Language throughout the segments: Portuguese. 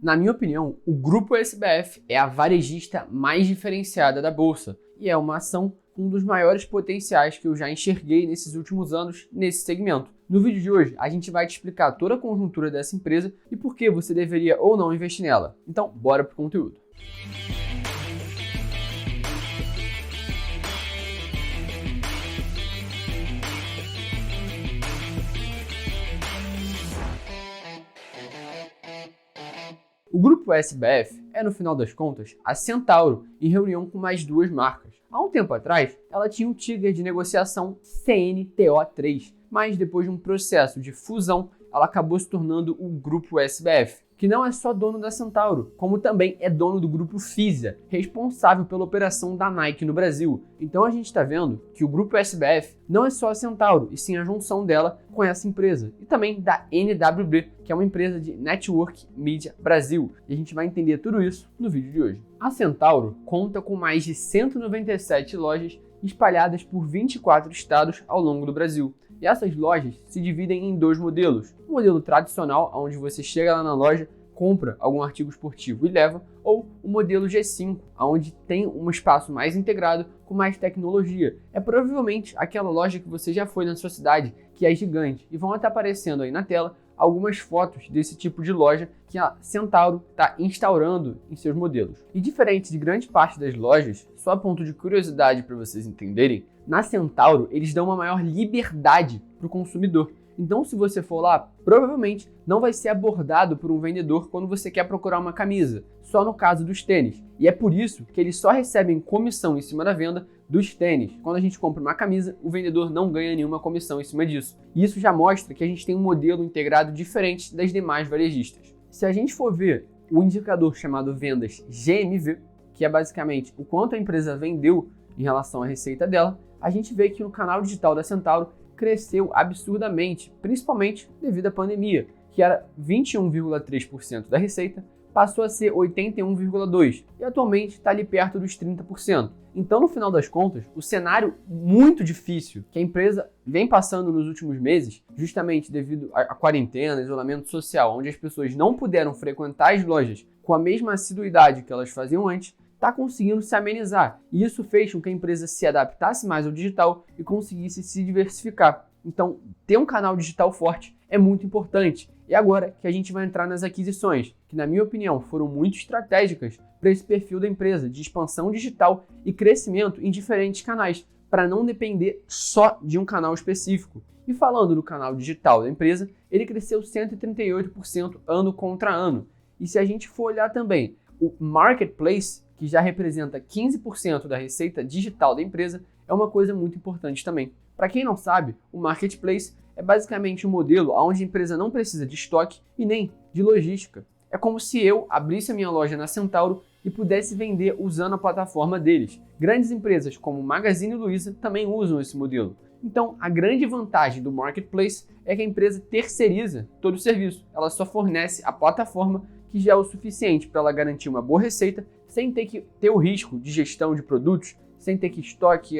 Na minha opinião, o Grupo SBF é a varejista mais diferenciada da Bolsa e é uma ação com um dos maiores potenciais que eu já enxerguei nesses últimos anos nesse segmento. No vídeo de hoje, a gente vai te explicar toda a conjuntura dessa empresa e por que você deveria ou não investir nela. Então, bora pro conteúdo. O Grupo SBF é, no final das contas, a Centauro, em reunião com mais duas marcas. Há um tempo atrás, ela tinha um trigger de negociação CNTO3, mas depois de um processo de fusão, ela acabou se tornando o Grupo SBF, que não é só dono da Centauro, como também é dono do Grupo Fisia, responsável pela operação da Nike no Brasil. Então a gente está vendo que o Grupo SBF não é só a Centauro, e sim a junção dela com essa empresa, e também da NWB, que é uma empresa de Network Media Brasil. E a gente vai entender tudo isso no vídeo de hoje. A Centauro conta com mais de 197 lojas espalhadas por 24 estados ao longo do Brasil. E essas lojas se dividem em dois modelos. O modelo tradicional, onde você chega lá na loja, compra algum artigo esportivo e leva, ou o modelo G5, onde tem um espaço mais integrado com mais tecnologia. É provavelmente aquela loja que você já foi na sua cidade, que é gigante, e vão até aparecendo aí na tela algumas fotos desse tipo de loja que a Centauro está instaurando em seus modelos. E diferente de grande parte das lojas, só a ponto de curiosidade para vocês entenderem, na Centauro eles dão uma maior liberdade para o consumidor. Então, se você for lá, provavelmente não vai ser abordado por um vendedor quando você quer procurar uma camisa, só no caso dos tênis. E é por isso que eles só recebem comissão em cima da venda dos tênis. Quando a gente compra uma camisa, o vendedor não ganha nenhuma comissão em cima disso. E isso já mostra que a gente tem um modelo integrado diferente das demais varejistas. Se a gente for ver o indicador chamado vendas GMV, que é basicamente o quanto a empresa vendeu em relação à receita dela, a gente vê que no canal digital da Centauro cresceu absurdamente, principalmente devido à pandemia, que era 21,3% da receita, passou a ser 81,2% e atualmente está ali perto dos 30%. Então, no final das contas, o cenário muito difícil que a empresa vem passando nos últimos meses, justamente devido à quarentena, isolamento social, onde as pessoas não puderam frequentar as lojas com a mesma assiduidade que elas faziam antes, está conseguindo se amenizar. E isso fez com que a empresa se adaptasse mais ao digital e conseguisse se diversificar. Então, ter um canal digital forte é muito importante. E agora que a gente vai entrar nas aquisições, que na minha opinião foram muito estratégicas para esse perfil da empresa de expansão digital e crescimento em diferentes canais, para não depender só de um canal específico. E falando do canal digital da empresa, ele cresceu 138% ano contra ano. E se a gente for olhar também o Marketplace, que já representa 15% da receita digital da empresa, é uma coisa muito importante também. Para quem não sabe, o Marketplace é basicamente um modelo onde a empresa não precisa de estoque e nem de logística. É como se eu abrisse a minha loja na Centauro e pudesse vender usando a plataforma deles. Grandes empresas como Magazine Luiza também usam esse modelo. Então, a grande vantagem do Marketplace é que a empresa terceiriza todo o serviço. Ela só fornece a plataforma, que já é o suficiente para ela garantir uma boa receita, sem ter que ter o risco de gestão de produtos, sem ter que estoque,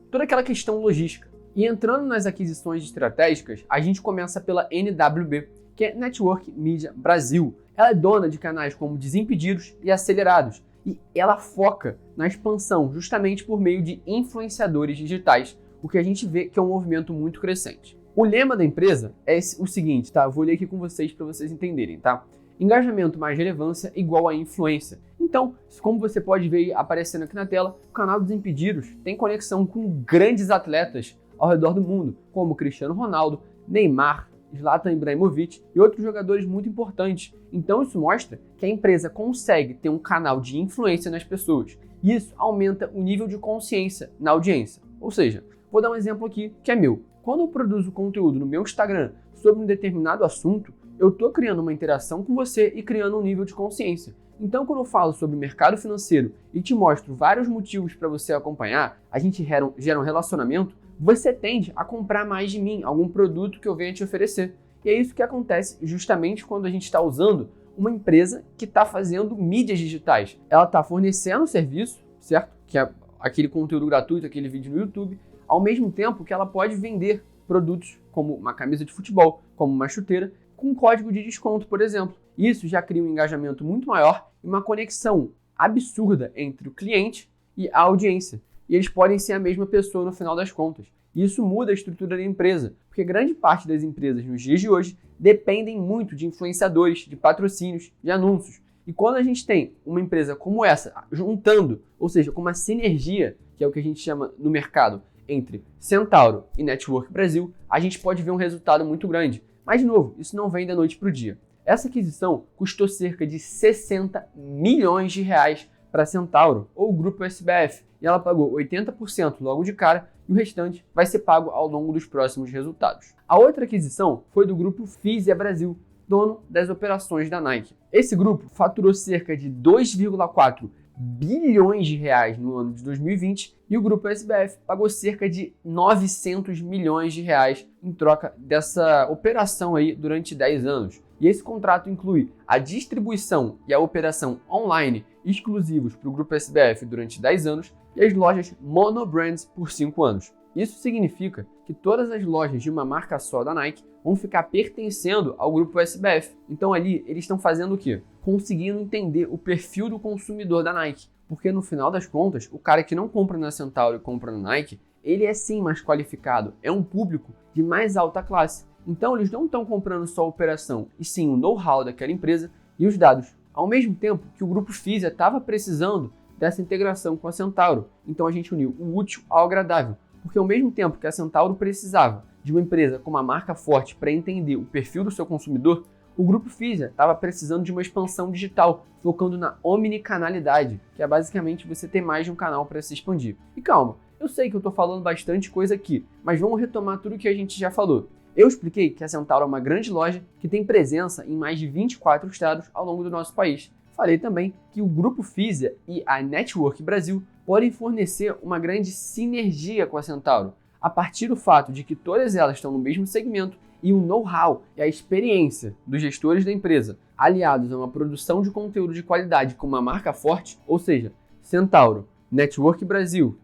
toda aquela questão logística. E entrando nas aquisições estratégicas, a gente começa pela NWB, que é Network Media Brasil. Ela é dona de canais como Desimpedidos e Acelerados, e ela foca na expansão justamente por meio de influenciadores digitais, o que a gente vê que é um movimento muito crescente. O lema da empresa é o seguinte, tá? Eu vou ler aqui com vocês para vocês entenderem, tá? Engajamento mais relevância igual a influência. Então, como você pode ver aparecendo aqui na tela, o canal Desimpedidos tem conexão com grandes atletas ao redor do mundo, como Cristiano Ronaldo, Neymar, Zlatan Ibrahimovic e outros jogadores muito importantes. Então isso mostra que a empresa consegue ter um canal de influência nas pessoas. E isso aumenta o nível de consciência na audiência. Ou seja, vou dar um exemplo aqui que é meu. Quando eu produzo conteúdo no meu Instagram sobre um determinado assunto, eu estou criando uma interação com você e criando um nível de consciência. Então, quando eu falo sobre mercado financeiro e te mostro vários motivos para você acompanhar, a gente gera um relacionamento, você tende a comprar mais de mim, algum produto que eu venha te oferecer. E é isso que acontece justamente quando a gente está usando uma empresa que está fazendo mídias digitais. Ela está fornecendo serviço, certo? Que é aquele conteúdo gratuito, aquele vídeo no YouTube, ao mesmo tempo que ela pode vender produtos como uma camisa de futebol, como uma chuteira, com código de desconto, por exemplo. Isso já cria um engajamento muito maior e uma conexão absurda entre o cliente e a audiência. E eles podem ser a mesma pessoa no final das contas. E isso muda a estrutura da empresa, porque grande parte das empresas nos dias de hoje dependem muito de influenciadores, de patrocínios, de anúncios. E quando a gente tem uma empresa como essa, juntando, ou seja, com uma sinergia, que é o que a gente chama no mercado, entre Centauro e Network Brasil, a gente pode ver um resultado muito grande. Mas, de novo, isso não vem da noite para o dia. Essa aquisição custou cerca de 60 milhões de reais para a Centauro, ou o grupo SBF, e ela pagou 80% logo de cara, e o restante vai ser pago ao longo dos próximos resultados. A outra aquisição foi do grupo Fisia Brasil, dono das operações da Nike. Esse grupo faturou cerca de 2,4 bilhões de reais no ano de 2020 e o grupo SBF pagou cerca de 900 milhões de reais em troca dessa operação aí durante 10 anos. E esse contrato inclui a distribuição e a operação online exclusivos para o grupo SBF durante 10 anos e as lojas monobrands por 5 anos. Isso significa que todas as lojas de uma marca só da Nike vão ficar pertencendo ao grupo SBF. Então ali eles estão fazendo o quê? Conseguindo entender o perfil do consumidor da Nike. Porque no final das contas, o cara que não compra na Centauro e compra na Nike, ele é sim mais qualificado, é um público de mais alta classe. Então eles não estão comprando só a operação, e sim o know-how daquela empresa e os dados. Ao mesmo tempo que o grupo Fisia estava precisando dessa integração com a Centauro. Então a gente uniu o útil ao agradável. Porque ao mesmo tempo que a Centauro precisava de uma empresa com uma marca forte para entender o perfil do seu consumidor, o grupo Fisia estava precisando de uma expansão digital, focando na omnicanalidade, que é basicamente você ter mais de um canal para se expandir. E calma, eu sei que eu estou falando bastante coisa aqui, mas vamos retomar tudo que a gente já falou. Eu expliquei que a Centauro é uma grande loja que tem presença em mais de 24 estados ao longo do nosso país. Falei também que o grupo Fisia e a Network Brasil podem fornecer uma grande sinergia com a Centauro, a partir do fato de que todas elas estão no mesmo segmento e o know-how e a experiência dos gestores da empresa, aliados a uma produção de conteúdo de qualidade com uma marca forte, ou seja, Centauro, Network Brasil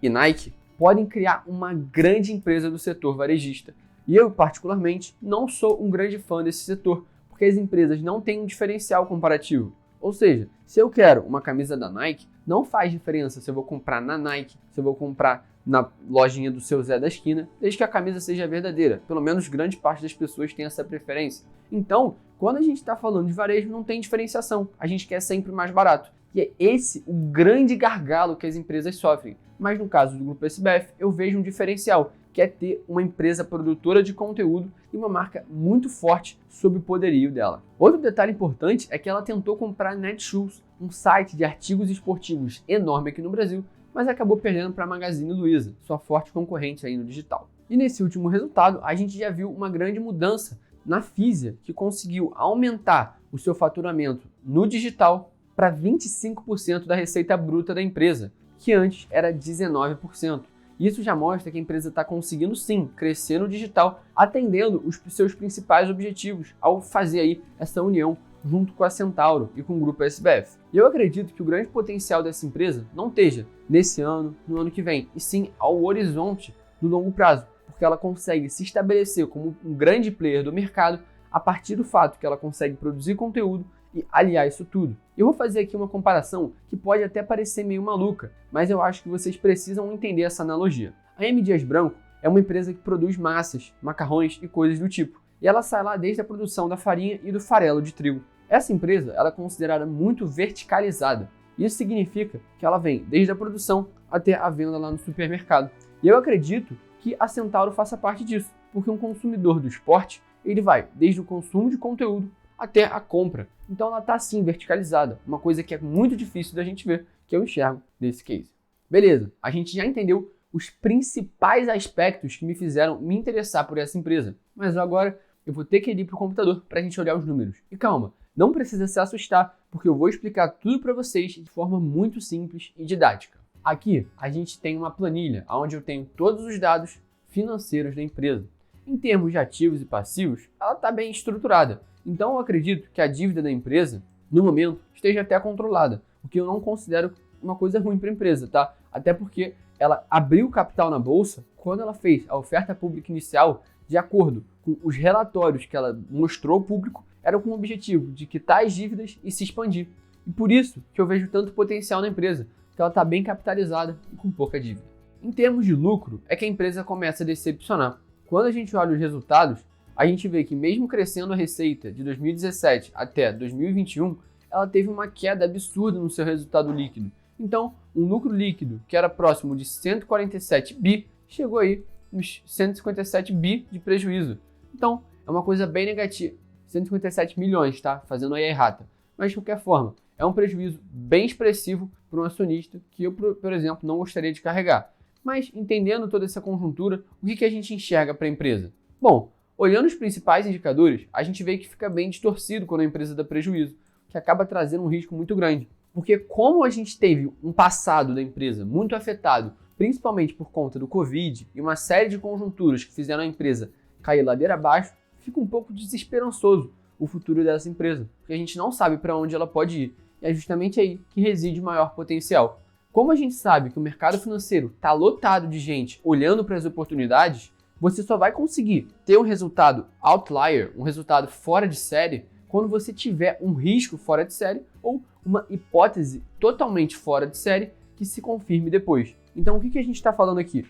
e Nike, podem criar uma grande empresa do setor varejista. E eu, particularmente, não sou um grande fã desse setor, porque as empresas não têm um diferencial comparativo. Ou seja, se eu quero uma camisa da Nike, não faz diferença se eu vou comprar na Nike, se eu vou comprar na lojinha do seu Zé da esquina, desde que a camisa seja verdadeira. Pelo menos grande parte das pessoas tem essa preferência. Então, quando a gente está falando de varejo, não tem diferenciação. A gente quer sempre mais barato. E é esse o grande gargalo que as empresas sofrem. Mas no caso do grupo SBF, eu vejo um diferencial, que é ter uma empresa produtora de conteúdo e uma marca muito forte sob o poderio dela. Outro detalhe importante é que ela tentou comprar a Netshoes, um site de artigos esportivos enorme aqui no Brasil, mas acabou perdendo para a Magazine Luiza, sua forte concorrente aí no digital. E nesse último resultado, a gente já viu uma grande mudança na Fisia, que conseguiu aumentar o seu faturamento no digital para 25% da receita bruta da empresa, que antes era 19%. Isso já mostra que a empresa está conseguindo sim crescer no digital, atendendo os seus principais objetivos ao fazer aí essa união junto com a Centauro e com o grupo SBF. E eu acredito que o grande potencial dessa empresa não esteja nesse ano, no ano que vem, e sim ao horizonte do longo prazo, porque ela consegue se estabelecer como um grande player do mercado a partir do fato que ela consegue produzir conteúdo e aliar isso tudo. Eu vou fazer aqui uma comparação que pode até parecer meio maluca, mas eu acho que vocês precisam entender essa analogia. A M. Dias Branco é uma empresa que produz massas, macarrões e coisas do tipo, e ela sai lá desde a produção da farinha e do farelo de trigo. Essa empresa ela é considerada muito verticalizada. Isso significa que ela vem desde a produção até a venda lá no supermercado. E eu acredito que a Centauro faça parte disso, porque um consumidor do esporte, ele vai desde o consumo de conteúdo até a compra. Então ela está sim verticalizada, uma coisa que é muito difícil da gente ver, que eu enxergo nesse case. Beleza, a gente já entendeu os principais aspectos que me fizeram me interessar por essa empresa, mas agora eu vou ter que ir para o computador para a gente olhar os números. E calma, não precisa se assustar, porque eu vou explicar tudo para vocês de forma muito simples e didática. Aqui a gente tem uma planilha onde eu tenho todos os dados financeiros da empresa. Em termos de ativos e passivos, ela está bem estruturada. Então eu acredito que a dívida da empresa, no momento, esteja até controlada, o que eu não considero uma coisa ruim para a empresa, tá? Até porque ela abriu capital na bolsa quando ela fez a oferta pública inicial, de acordo com os relatórios que ela mostrou ao público, era com o objetivo de quitar as dívidas e se expandir. E por isso que eu vejo tanto potencial na empresa, que ela está bem capitalizada e com pouca dívida. Em termos de lucro, é que a empresa começa a decepcionar. Quando a gente olha os resultados, a gente vê que mesmo crescendo a receita de 2017 até 2021, ela teve uma queda absurda no seu resultado líquido. Então, um lucro líquido que era próximo de 147 bi, chegou aí nos 157 bi de prejuízo. Então, é uma coisa bem negativa. 157 milhões, tá? Fazendo aí a errata. Mas, de qualquer forma, é um prejuízo bem expressivo para um acionista que eu, por exemplo, não gostaria de carregar. Mas, entendendo toda essa conjuntura, o que a gente enxerga para a empresa? Bom, olhando os principais indicadores, a gente vê que fica bem distorcido quando a empresa dá prejuízo, que acaba trazendo um risco muito grande. Porque como a gente teve um passado da empresa muito afetado, principalmente por conta do Covid e uma série de conjunturas que fizeram a empresa cair ladeira abaixo, fica um pouco desesperançoso o futuro dessa empresa, porque a gente não sabe para onde ela pode ir. E é justamente aí que reside o maior potencial. Como a gente sabe que o mercado financeiro está lotado de gente olhando para as oportunidades, você só vai conseguir ter um resultado outlier, um resultado fora de série, quando você tiver um risco fora de série ou uma hipótese totalmente fora de série que se confirme depois. Então o que a gente está falando aqui?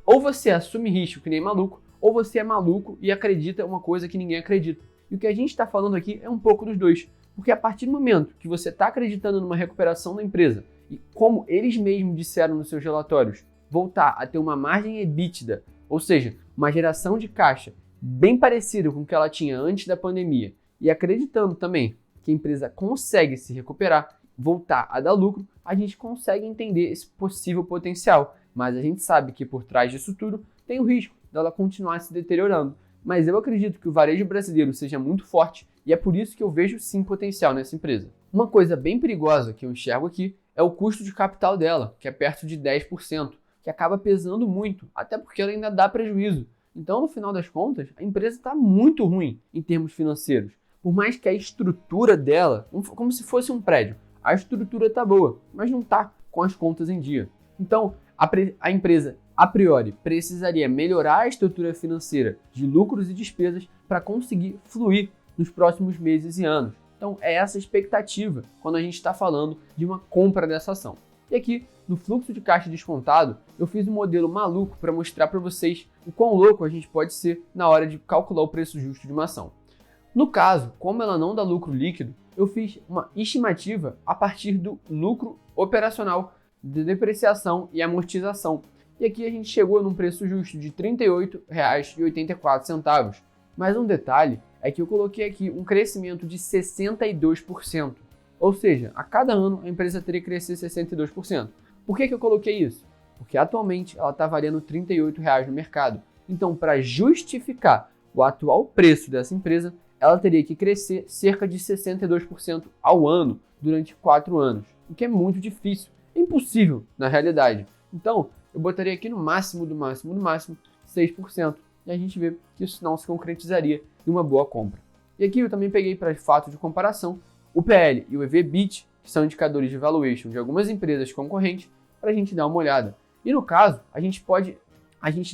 Ou você assume risco que nem maluco, ou você é maluco e acredita uma coisa que ninguém acredita. E o que a gente está falando aqui é um pouco dos dois. Porque a partir do momento que você está acreditando numa recuperação da empresa e como eles mesmos disseram nos seus relatórios, voltar a ter uma margem EBITDA, ou seja, uma geração de caixa bem parecida com o que ela tinha antes da pandemia, e acreditando também que a empresa consegue se recuperar, voltar a dar lucro, a gente consegue entender esse possível potencial. Mas a gente sabe que por trás disso tudo tem o risco dela continuar se deteriorando. Mas eu acredito que o varejo brasileiro seja muito forte e é por isso que eu vejo sim potencial nessa empresa. Uma coisa bem perigosa que eu enxergo aqui é o custo de capital dela, que é perto de 10%, que acaba pesando muito, até porque ela ainda dá prejuízo. Então, no final das contas, a empresa está muito ruim em termos financeiros. Por mais que a estrutura dela, como se fosse um prédio, a estrutura está boa, mas não está com as contas em dia. Então, a empresa, a priori, precisaria melhorar a estrutura financeira de lucros e despesas para conseguir fluir nos próximos meses e anos. Então, é essa a expectativa quando a gente está falando de uma compra dessa ação. E aqui, no fluxo de caixa descontado, eu fiz um modelo maluco para mostrar para vocês o quão louco a gente pode ser na hora de calcular o preço justo de uma ação. No caso, como ela não dá lucro líquido, eu fiz uma estimativa a partir do lucro operacional de depreciação e amortização. E aqui a gente chegou num preço justo de R$ 38,84. Mas um detalhe é que eu coloquei aqui um crescimento de 62%. Ou seja, a cada ano a empresa teria que crescer 62%. Por que eu coloquei isso? Porque atualmente ela está valendo R$ 38 no mercado. Então, para justificar o atual preço dessa empresa, ela teria que crescer cerca de 62% ao ano durante 4 anos, o que é muito difícil, é impossível na realidade. Então, eu botaria aqui no máximo 6%, e a gente vê que isso não se concretizaria em uma boa compra. E aqui eu também peguei para fato de comparação o PL e o EV/EBITDA, que são indicadores de valuation de algumas empresas concorrentes, para a gente dar uma olhada. E no caso, a gente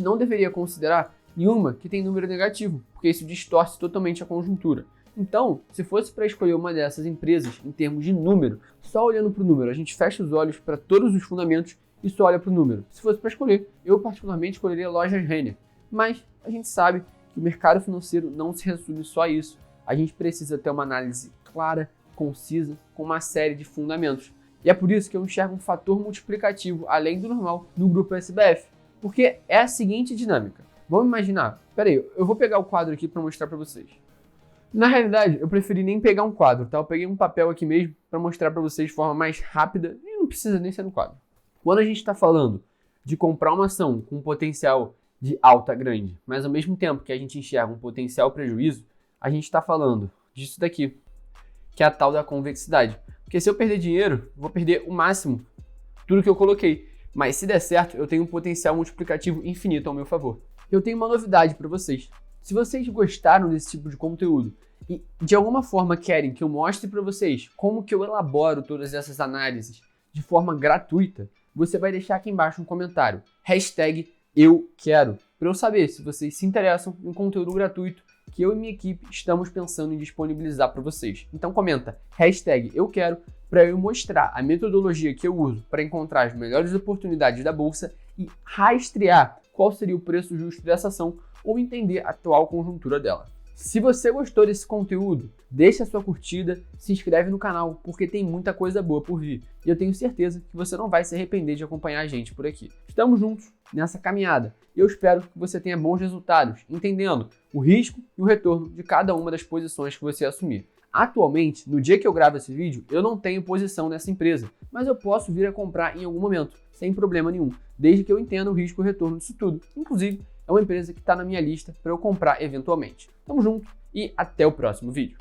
não deveria considerar nenhuma que tem número negativo, porque isso distorce totalmente a conjuntura. Então, se fosse para escolher uma dessas empresas em termos de número, só olhando para o número, a gente fecha os olhos para todos os fundamentos e só olha para o número. Se fosse para escolher, eu particularmente escolheria Lojas Renner. Mas a gente sabe que o mercado financeiro não se resume só a isso. A gente precisa ter uma análise clara, concisa, com uma série de fundamentos. E é por isso que eu enxergo um fator multiplicativo, além do normal, no grupo SBF. Porque é a seguinte dinâmica. Vamos imaginar, peraí, eu vou pegar o quadro aqui para mostrar para vocês. Na realidade, eu preferi nem pegar um quadro, tá? Eu peguei um papel aqui mesmo para mostrar para vocês de forma mais rápida e não precisa nem ser no quadro. Quando a gente está falando de comprar uma ação com um potencial de alta grande, mas ao mesmo tempo que a gente enxerga um potencial prejuízo, a gente está falando disso daqui, que é a tal da convexidade. Porque se eu perder dinheiro, eu vou perder o máximo, tudo que eu coloquei. Mas se der certo, eu tenho um potencial multiplicativo infinito ao meu favor. Eu tenho uma novidade para vocês. Se vocês gostaram desse tipo de conteúdo e de alguma forma querem que eu mostre para vocês como que eu elaboro todas essas análises de forma gratuita, você vai deixar aqui embaixo um comentário. #EuQuero, para eu saber se vocês se interessam em conteúdo gratuito que eu e minha equipe estamos pensando em disponibilizar para vocês. Então comenta #eu quero para eu mostrar a metodologia que eu uso para encontrar as melhores oportunidades da bolsa e rastrear qual seria o preço justo dessa ação ou entender a atual conjuntura dela. Se você gostou desse conteúdo, deixa a sua curtida, se inscreve no canal, porque tem muita coisa boa por vir. E eu tenho certeza que você não vai se arrepender de acompanhar a gente por aqui. Estamos juntos nessa caminhada e eu espero que você tenha bons resultados, entendendo o risco e o retorno de cada uma das posições que você assumir. Atualmente, no dia que eu gravo esse vídeo, eu não tenho posição nessa empresa, mas eu posso vir a comprar em algum momento, sem problema nenhum, desde que eu entenda o risco e o retorno disso tudo. Inclusive, é uma empresa que está na minha lista para eu comprar eventualmente. Tamo junto e até o próximo vídeo.